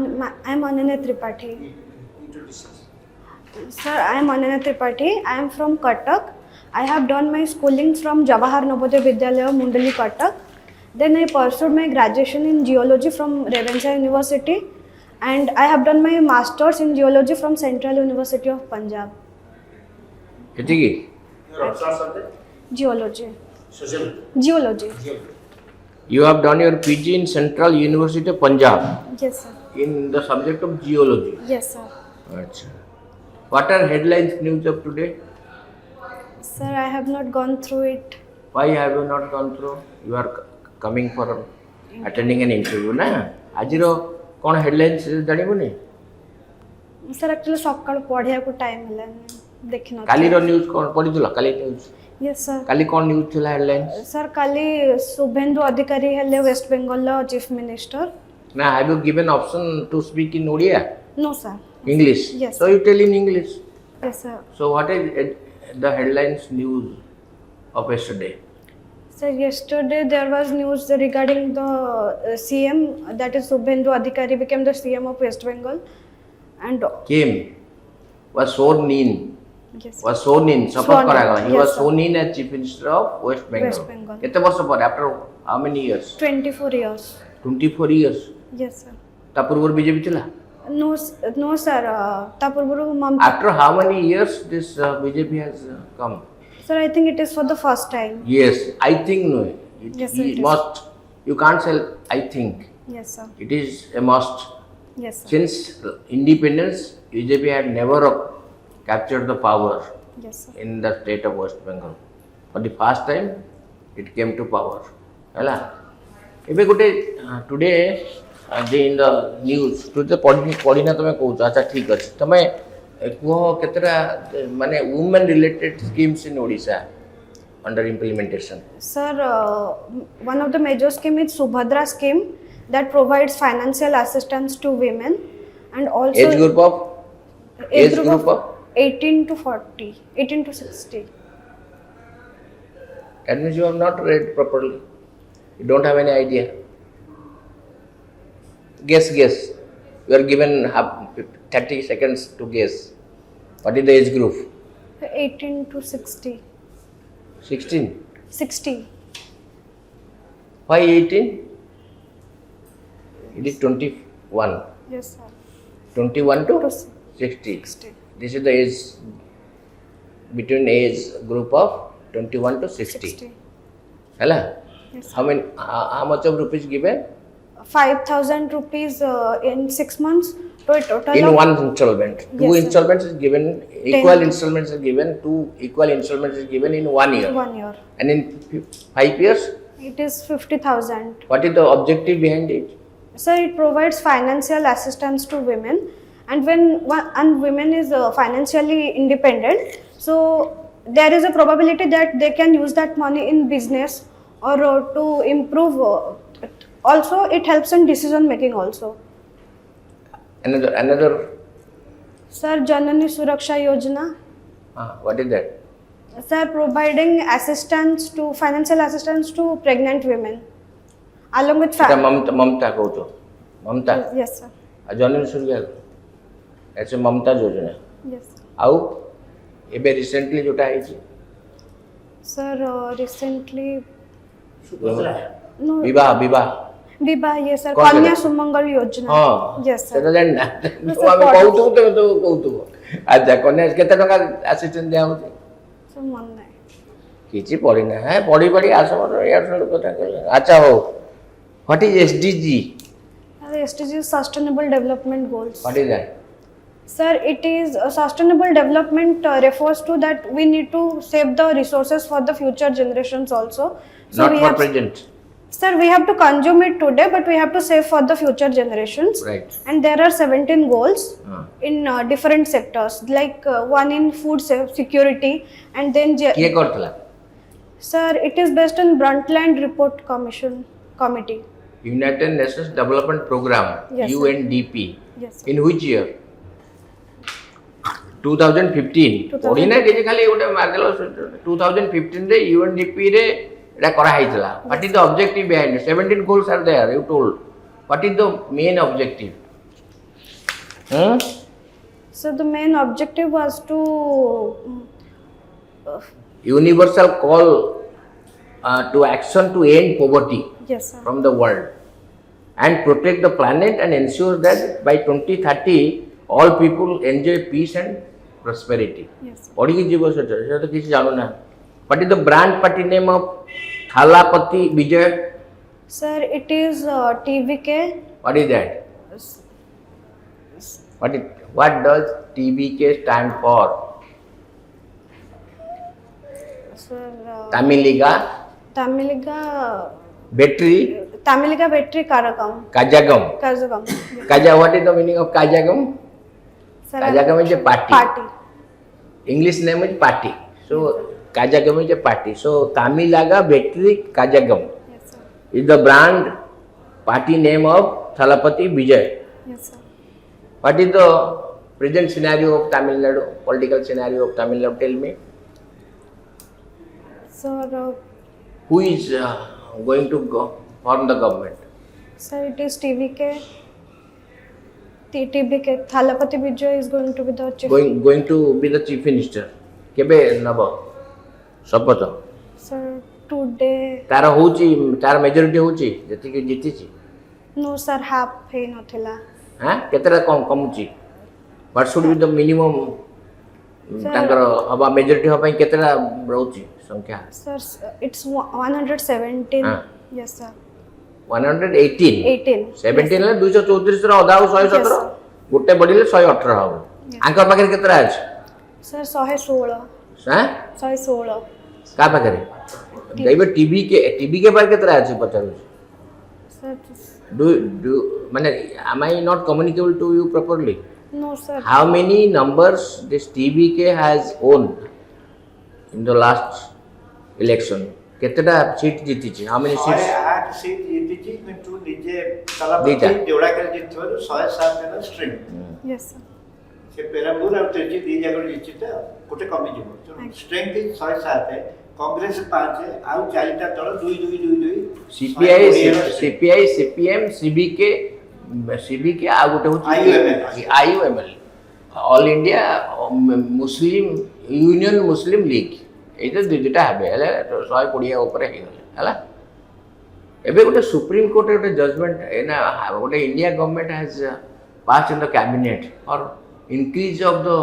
I'm Ananya Tripathi. Introduce us. Sir, I am Ananya Tripathi. I am from Cuttack. I have done my schooling from Jawahar Navodaya Vidyalaya, Mundali, Cuttack. Then I pursued my graduation in geology from Ravenshaw University, and I have done my masters in geology from Central University of Punjab. ଏତିକି Your observed subject? Geology. Social. Geology. you have done your PG in Central University of Punjab Yes, sir. in the subject of geology. Yes, sir. Achha. What are headlines news of today? Sir, I have not gone through it. Why have you not gone through? You are coming for attending an interview ना आजिर कौन headlines जानिबुनी Sir, actually सकाळ पढ़िया को time मिलानी देखि न काली रो news कौन पढ़िथिला काली news Yes, sir. काली कौन news थिला headlines सर काली शुभेंदु अधिकारी हेले वेस्ट बेंगल चीफ मिनिस्टर. ना have you given option to speak in Odia No, sir. English Yes. so you tell in English Yes, sir. so what is the headlines news of yesterday? Sir, yesterday there was news regarding the CM, that is Subhendu Adhikari became the CM of West Bengal, and Came was sworn in yes, was sworn in शपथ Sworn in. करा गया he Yes, was sir. sworn in as chief minister of West Bengal. West Bengal. कितने वर्ष पर after how many years? 24 years. 24 years. Yes, sir. ता पूर्व BJP चला. No, no, sir. ता पूर्व ममता. After how many years this BJP has come? Sir, I think it is for the first time. Yes, I think no. Yes, sir, it is. Must. You can't say I think. Yes, sir. It is a must. Yes, sir. Since independence, BJP had never captured the power Yes, sir. in the state of West Bengal. For the first time, it came to power. Hela. Ebe gote today in the news today पढ़िना तमे कहूछ अच्छा ठीक अछि तमे कुह केतरा माने women related schemes in Odisha under implementation. Sir, one of the major scheme is Subhadra scheme that provides financial assistance to women, and also Age group of 18 to 40, 18 to 60. that means you have not read properly. You don't have any idea. Guess. You are given 30 seconds to guess. What is the age group? 18 to 60. 16. 60. Why 18? It is 21. Yes, sir. 21 to To 60. 60. This is the age between age group of 21 to 60. 60. Hello? Yes. How much of rupees given? 5,000 rupees in 6 months to a total In of one installment. Two Yes, sir. installments is given, equal installments is given, two equal installments is given in 1 year. 1 year. And in 5 years, It is 50,000. what is the objective behind it? So it provides financial assistance to women, and when women is financially independent, so there is a probability that they can use that money in business or to improve. Also, it helps in decision making also. Another, Sir, Janani Suraksha Yojana. what is that? Sir, providing assistance to financial assistance to pregnant women, along with It's Mamta Koto. Mamta. Yes, sir. Janani Surya. It's a Mamta Yojana. Yes, sir. How? Ebe recently jota hai Sir, recently Subhadra. no. Vivah. विवाह ये sir कौन कन्या करे? सुमंगल योजना. हाँ Yes, sir. सेटा जान ना No, तो sir, आमे for- कहूतु तो कहूतु अच्छा कन्या केते टका असिस्टेंट दिया होची सर मन नहीं. किछि पढ़ी ना है पढ़ी आसमर यार सब कथा कहले अच्छा हो what is SDG SDG Sustainable Development Goals. What is that Sir, it is sustainable development refers to that we need to save the resources for the future generations also. So not we for have, present sir, we have to consume it today, but we have to save for the future generations. right And there are 17 goals हां in different sectors, like one in food security, and then किए करतला sir, it is based on Brundtland Report Committee. United Nations development programme Yes, sir. UNDP Yes, sir. In which year 2015 पढ़ी ना कि खाली गोटे Merkel 2015 रे UNDP रे एटा करा हैतला what is the objective behind 17 goals are there you told what is the main objective Hmm? So the main objective was to Universal call to action to end poverty yes sir. from the world and protect the planet and ensure that by 2030 all people enjoy peace and prosperity. Yes sir. पढ़ी जीव से तो किसी जानो ना. What is the brand party name of Thalapati Vijay? Sir, it is TVK. What is that? What does TVK stand for? Sir, Tamiliga, Battery, Tamiliga Vetri Karakam. Kajagam. Kazagam. Kaja, what is the meaning of Kajagam? Sir, Kajagam is a party. Party. English name is party. So Kajagam is a party. So Tamilaga Battery Kajagam Yes sir. is the brand party name of Thalapati Vijay. Yes sir. What is the present scenario of Tamil Nadu, political scenario of Tamil Nadu? Tell me. Sir, Who is going to form the government? sir, it is TVK. TBK. Thalapati Vijay is going to be the chief. Going to be the chief minister. Kebe nabo? Sapato. Sir, today. Tara hochi, tara majority hochi. Jati ke jitichi. No sir, half pay nothila. हाँ केतरा कमुची what should be the minimum Sir. तांकर हवा majority हवा केतरा रहउची संख्या Sir, it's 117. हाँ. Yes sir. 118 18. 17 ले 234 ର ଅଧା ଆଉ 117 Yes, sir. ଗୋଟେ ବଢିଲେ 118 ହବ Yes. ଆଙ୍କ ପାଖରେ କେତେଟା ଅଛି Sir, 116. ହାଁ 116. କା ପାଖରେ ଏବେ टीवी के पास केतेटा ଅଛି ପଚାରୁଛି Sir, do माने am I not communicable to you properly? no sir. How many numbers this TVK has won in the last election? केतेटा सीट जीतीची? How many seats? 108 सीट जीतीची किंतु निजे तलापति दीटा. देवड़ाकर जीतवारु 107 जन स्ट्रिंग Yes sir. से पेराम्बूर और त्रिची दी जगह जीतीता गोटे कमी जीवो स्ट्रेंथ 107 है कांग्रेस 5 है आउ चारिटा दल 2 CPI CPM CBK आ गोटे होची IUML all India Muslim Union Muslim League एटा दुटा हेबे हले 120 ऊपर हे हला एबे गोटे सुप्रीम कोर्ट गोटे जजमेंट एना गोटे India government has passed in the cabinet for increase of the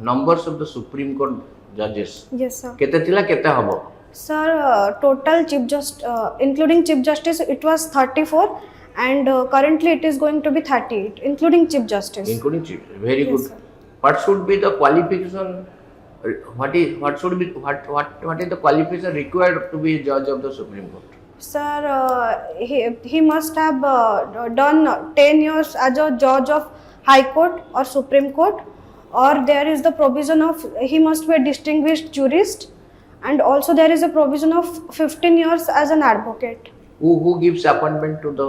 numbers of the supreme court judges Yes sir. केते थिला केते हबो Sir, total chief just including chief justice it was 34 and currently it is going to be 38 including chief justice. including chief very Yes, good sir. what should be the qualification what is the qualification required to be a judge of the supreme court Sir, he must have done 10 years as a judge of High Court or Supreme Court, or there is the provision of he must be a distinguished jurist, and also there is a provision of 15 years as an advocate. who gives appointment to the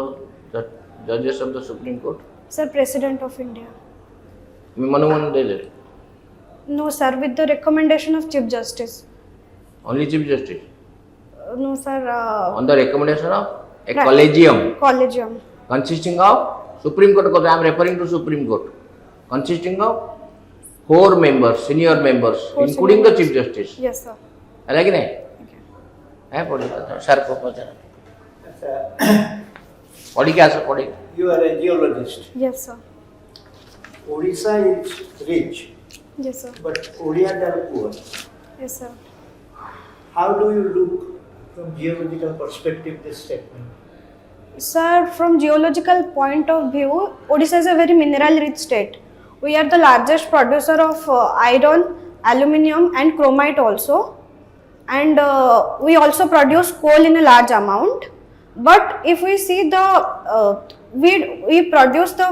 judges of the supreme court Sir, President of India. Manuman Dele No, sir, with the recommendation of Chief Justice. only chief justice No, sir. on the recommendation of a Right. collegium Collegium. consisting of Supreme Court because I am referring to Supreme Court consisting of 4 members senior members 4 including senior the Chief Justice Yes, sir. है कि नहीं है पढ़ी sir को पहुंचा पढ़ी क्या sir पढ़ी You are a geologist. Yes, sir. Odisha is rich, Yes, sir. but Odians are poor. Yes, sir. How do you look from geological perspective this statement? Sir, from geological point of view, Odisha is a very mineral rich state. We are the largest producer of iron, aluminium and chromite also. And we also produce coal in a large amount. But if we see the, we produce the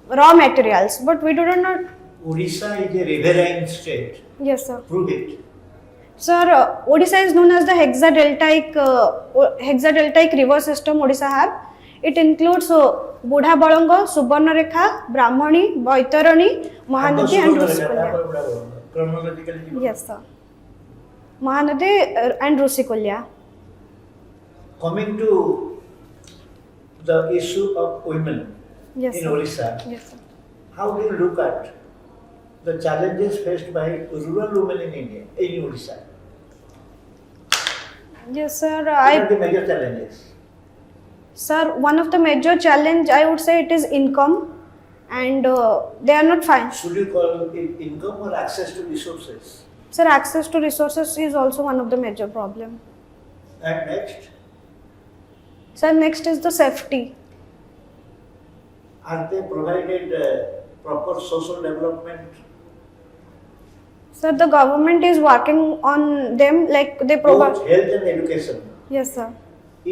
raw materials, but we do not. Odisha is a riverine state. Yes, sir. Prove it. Sir, Odisha is known as the hexadeltaic river system Odisha have. It includes Budha Balanga, Subarnarekha, Brahmani, Baitarani, Mahanadi and Rusikulya. Chronologically. Yes, sir. Mahanadi and Rusikulya. Coming to the issue of women Yes, in sir. Odisha, Yes, sir. how do you look at the challenges faced by rural women in India, in Odisha? Yes, sir. What are the major challenges? Sir, one of the major challenge I would say it is income, and they are not fine. Should you call it income or access to resources? Sir, access to resources is also one of the major problem. And next, Sir, next is the safety. are they provided proper social development? Sir, the government is working on them, like they provide. Both health and education Yes, sir.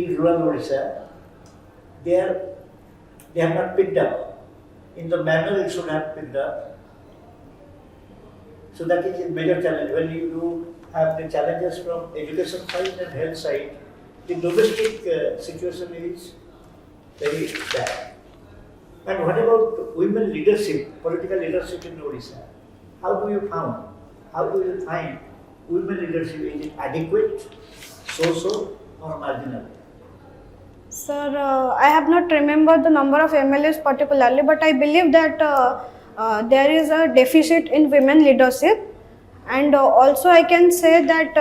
in rural Odisha, they have not picked up in the manner it should have picked up. So that is a major challenge. When you do have the challenges from education side and health side, the domestic situation is very bad. And what about women leadership, political leadership in Odisha? How do you find women leadership? Is it adequate, so or marginal? Sir, I have not remembered the number of MLAs particularly, but I believe that there is a deficit in women leadership, and also I can say that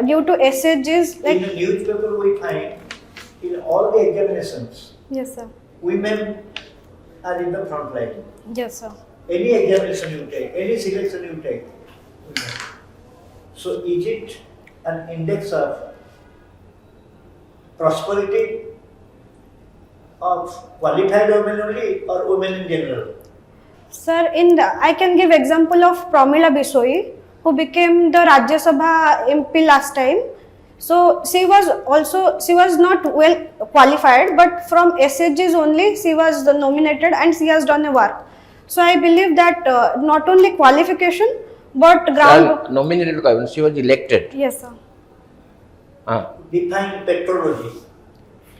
due to SHGs, In like the newspaper we find in all the examinations, yes, sir. women are in the front line. Yes, sir. Any examination you take, any selection you take. women. So is it an index of prosperity of qualified women only or women in general? Sir, I can give example of Pramila Bisoi, who became the Rajya Sabha MP last time. So she was not well qualified, but from SHGs only she was nominated and she has done a work. So I believe that not only qualification but ground. Nominated to she was elected. Yes, sir. Define petrology,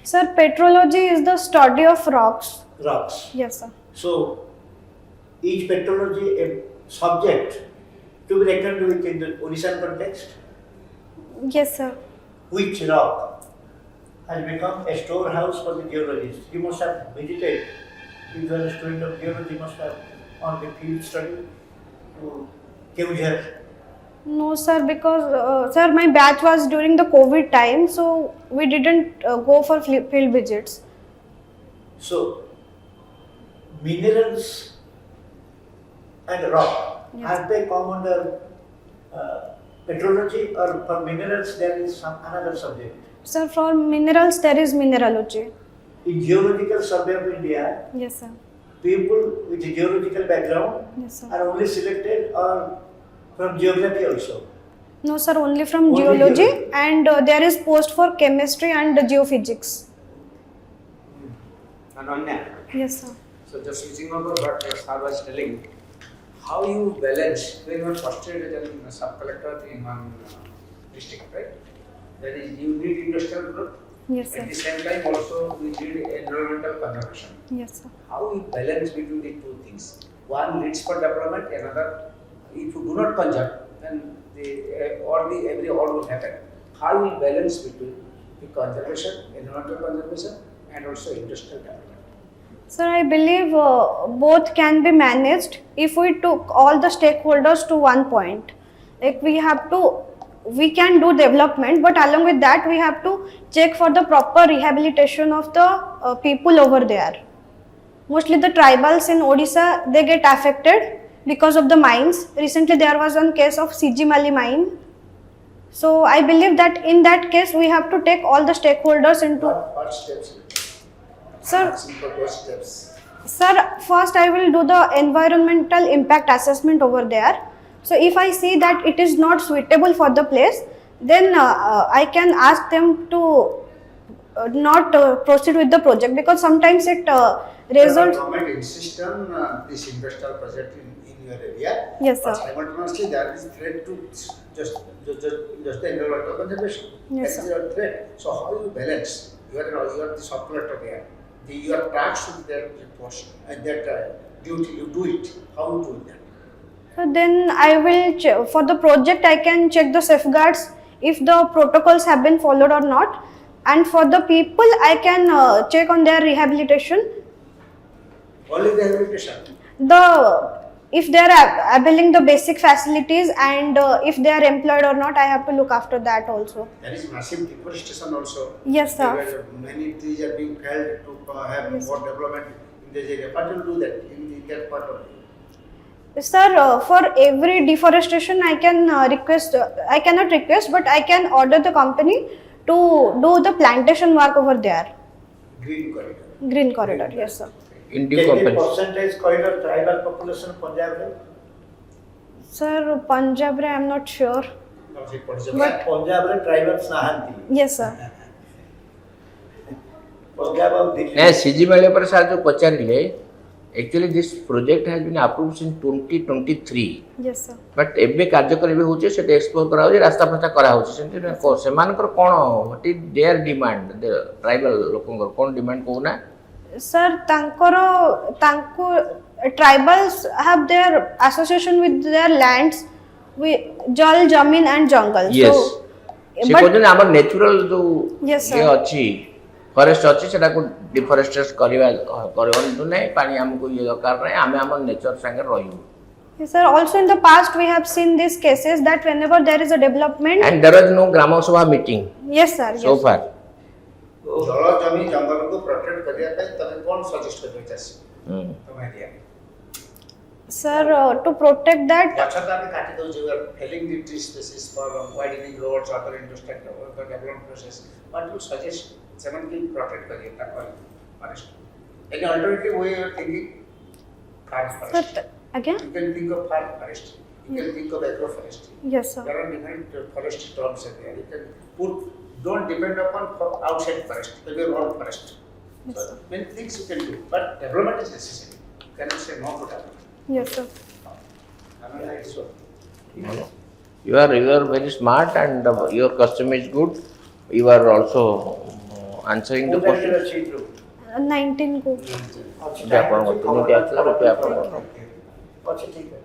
Sir, petrology is the study of rocks. rocks. Yes, sir. So each petrology a subject to be reckoned with in the Odishan context. Yes, sir. Which rock has become a storehouse for the geologists? You must have visited, if you are a student of geology, you must have on the field study to Keonjhar. No, sir, because sir, my batch was during the COVID time, so we didn't go for field visits. So, minerals and rock, Yes. are they come under petrology, or for minerals there is some another subject? Sir, for minerals there is mineralogy. In Geological Survey of India, Yes, sir. people with a geological background Yes, sir. are only selected or from geography also. No, sir, only from Only geology, geology. and there is post for chemistry and geophysics. Ananya, Yes, sir. so just switching over what sir was telling, how you balance when you are frustrated as a sub-collector in one district, right? That is, you need industrial growth. Yes, At the sir. same time, also we need environmental conservation. Yes, sir. How you balance between the two things? One leads for development, another, if you do not conserve, then every all will happen. How you balance between the conservation, environmental conservation, and also industrial development? Sir, I believe both can be managed if we took all the stakeholders to one point. Like we can do development, but along with that we have to check for the proper rehabilitation of the people over there. Mostly the tribals in Odisha, they get affected because of the mines. Recently there was one case of Sijimali mine. So I believe that in that case we have to take all the stakeholders into. What steps? Sir, Simple those steps. Sir, first I will do the environmental impact assessment over there. So if I see that it is not suitable for the place, then I can ask them to not proceed with the project, because sometimes it results. Government insists on this industrial project in your area. Yes, But sir. simultaneously, there is threat to just the environmental conservation. Yes, That is sir. your threat. So how you balance? You are the sub-collector there. Your task should be that portion and that duty. You do it. How you do that? So then I will, for the project I can check the safeguards, if the protocols have been followed or not. And for the people I can check on their rehabilitation. Only the rehabilitation. The if they are availing the basic facilities and if they are employed or not, I have to look after that also. There is massive deforestation also. Yes, sir. Where many trees are being felled to have Yes, more development in this area. What will do that in that part of it? Sir, for every deforestation, I can request. I cannot request, but I can order the company to do the plantation work over there. Green corridor. Green corridor, yes, sir. In due Can the compensation. percentage corridor tribal population Punjab रे? Sir, Punjab, I am not sure. Now, see, what is the But- Punjab रे tribals नाहंती Yes, sir. Punjab और दिल्ली ए CG मेले पर सार जो पचारिले actually this project has been approved since 2023 Yes, sir. But एबे कार्यक्रम भी होचे सेटे एक्सप्लोर करा होचे रास्ता पता करा होचे सेंटे को सेमानकर कोन what is their demand the tribal लोकंकर कोन डिमांड कोना Sir, tanko tribals have their association with their lands, with jal, jamin and jungle. Yes So, से but कोजन हमर नेचुरल जो Yes, sir. ये अछि फॉरेस्ट अछि सेटा को डिफोरेस्टेशन करबा करबन नै पानी हमको ये दरकार नै हमें हमर नेचर संगे रहियो yes, sir, also in the past we have seen these cases that whenever there is a development, and there is no gram sabha meeting yes, sir, so yes. फार जल जमी जंगल को प्रोटेक्ट करिया पे तमे कोन सजेस्ट करबे चासी तमे area Sir, to protect that, गछ काटे काटी दो जे are felling the tree species for widening roads other industrial development process what you suggest सेवन की प्रोटेक्ट करिए ताकि forest any alternative way of thinking farm sir, forest again, you can think of farm forest you can think of agroforestry yes, sir, there are different forest terms in there you can put don't depend upon outside forest maybe road forest so many things you can do but development is necessary you cannot say no to that yes, sir. so you are very smart and your custom is good you are also answering the question अच्छी true 19 को. जे आपण तुमके आछला रुपे आपण अच्छी ठीक है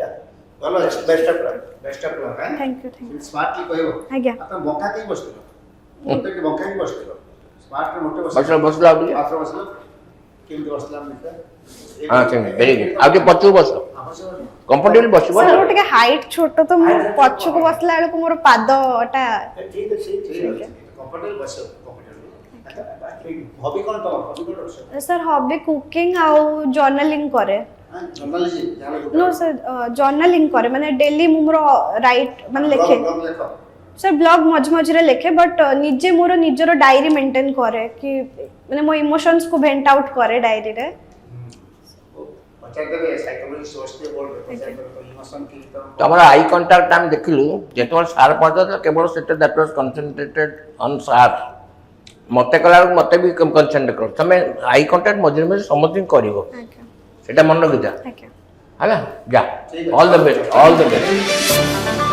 या ଭଲ ଅଛି best of luck best of luck ହାଁ Thank you, thank you. Smartly କହିବ ଆଜ୍ଞା. ଆପଣ ବଙ୍କା କେହି ବସିଥିଲ ମୋତେ ଏଠି ବଙ୍କା ହିଁ ବସିଥିଲ ସ୍ମାର୍ଟରେ ମୋଟେ ବସିଲା ବସିଲା ଆଉ ଟିକେ ପାତ୍ର ବସିଲ କେମିତି ବସିଲା ମିତ୍ର ହଁ ସେମିତି ଭେରି ଗୁଡ୍ ଆଉ ଟିକେ ପଛକୁ ବସ ଆବଶ୍ୟକ କମ୍ଫର୍ଟେବଲ ବସିବ Sir, ନା ମୋର ଟିକେ ହାଇଟ୍ ଛୋଟ ତ ମୁଁ ପଛକୁ ବସିଲା ବେଳକୁ ମୋର ପାଦଟା ठीक है ठीक ଠିକ है ଅଛି କମ୍ଫର୍ଟେବଲ ବସିବ କମ୍ଫର୍ଟେବଲ ହବି କ'ଣ ତମର ହବି କ'ଣ ଅଛି ସାର୍ ହବି କୁକିଂ ଆଉ ଜର୍ନାଲିଂ କରେ. ଜର୍ଣ୍ଣାଲିଜିମ୍ ଯାହା नो सर, जर्नलिंग करे माने डेली मु मोर राइट माने लिखे. ଲେଖ सर ब्लॉग मझ मझे लिखे बट निजे मोर निजर डायरी मेंटेन करे कि माने मो इमोशंस को भेंट आउट करे डायरी रे. ପଚାରିଦେବେ ସାଇକୋଲୋଜିଷ୍ଟ ବସିଥିବେ ବୋର୍ଡରେ ପଚାରିଦେବେ ଇମୋସନ୍ କି ତମର ଆଇ କଣ୍ଟାକ୍ଟ ଆମେ ଦେଖିଲୁ ଯେତେବେଳେ ସାର୍ ପଚାରିଲେ କେବଳ ସେଟା ଦ୍ୟାଟ୍ ୱାଜ୍ କନସେନ୍ଟ୍ରେଟେଡ୍ ଅନ୍ ସାର୍ ମତେ କଲାବେଳକୁ ମତେ ବି କନସେନ୍ଟ୍ରେଟ୍ କର ତମେ ଆଇ କଣ୍ଟାକ୍ଟ ମଝିରେ ମଝିରେ ସମସ୍ତଙ୍କୁ କରିବ ओके ସେଟା ମନେ ରଖିଥା ओके. ହେଲା ଯା ଠିକ୍ ଅଛି। All the best all the best